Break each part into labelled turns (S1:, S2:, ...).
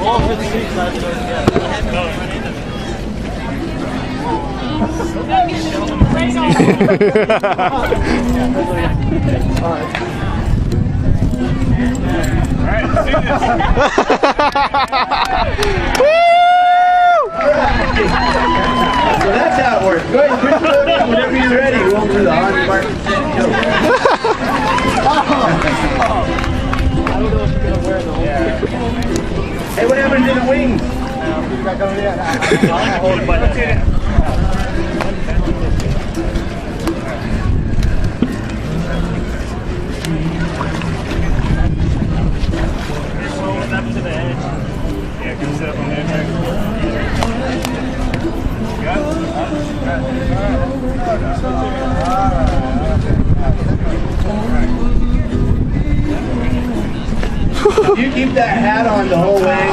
S1: So that's how it works. Go ahead and push the boat in whenever you're ready. We'll do the on mark and set go. Hey, what happened to the wings?
S2: Up to the edge. Yeah, good stuff on there.
S1: If you keep that hat on the whole way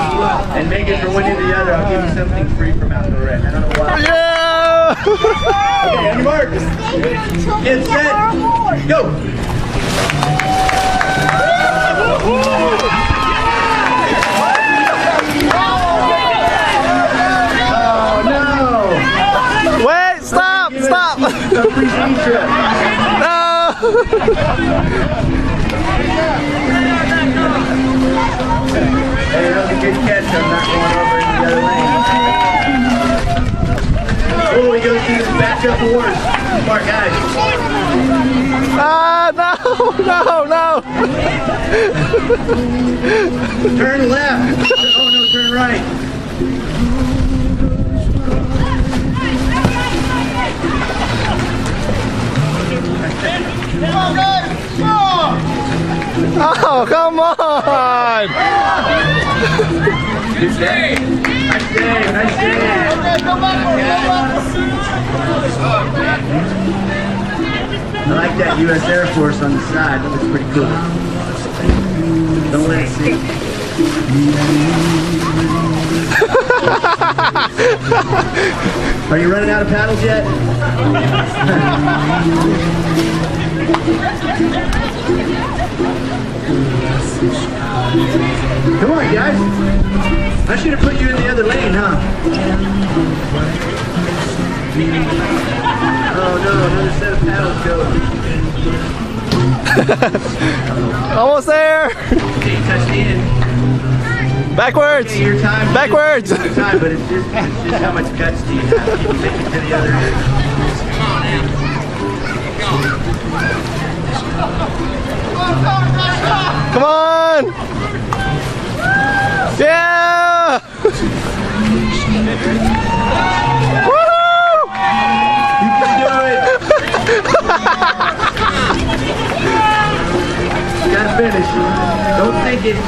S1: and make it from one end to the other, I'll give you something free from Outdoor Rec. I don't know why.
S3: Yeah!
S1: Okay, on your mark. Get set. Go.
S3: Wait, stop, stop!
S1: A free ski trip.
S3: No!
S1: Hey, that was a good catch. I'm not going over into the other lane. Oh, he goes to the back-up horse. Smart guys.
S3: Ah, no!
S1: Turn left. Oh, no, turn right.
S3: Oh, come on!
S1: Good day. Nice day. Nice day. I like that U.S. Air Force on the side. That looks pretty cool. Don't let it sink. Are you running out of paddles yet? Come on, guys. I should have put you in the other lane, huh? Oh no, another set of paddles go.
S3: Almost there!
S1: Okay, you touched the end.
S3: Backwards!
S1: Okay, your time.
S3: Backwards!
S1: Your time, but it's just how much guts do you have to make it to the other end.
S3: Come on! Yeah! Woohoo!
S1: You can do it! You gotta finish. Don't think it.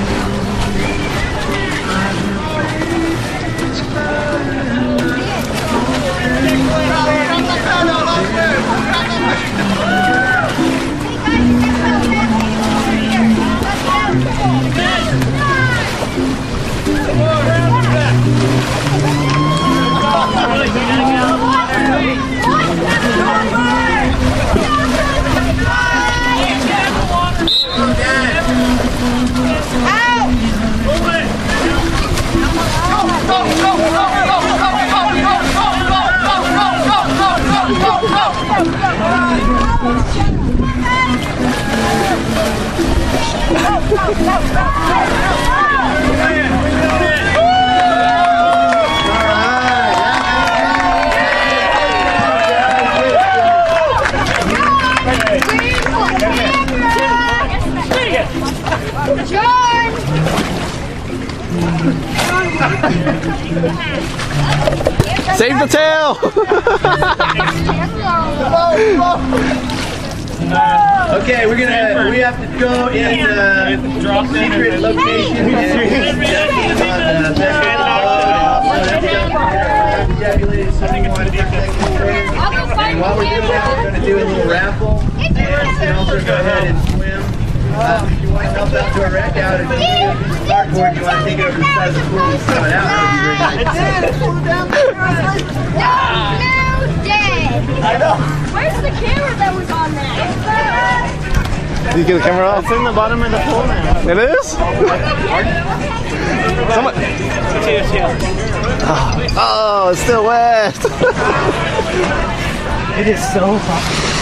S3: Save the tail!
S1: Okay, we have to go in secret location and and while we're doing that, we're going to do a little raffle and also go ahead and swim. If you want to help Outdoor Rec out and cardboard, you want to take it over the side of the pool and throw it out.
S4: I know. Where's the camera that was on there?
S3: Did you get the camera off?
S2: It's in the bottom of the pool now.
S3: It is? Someone, Oh, it's still wet.
S1: It is so hot.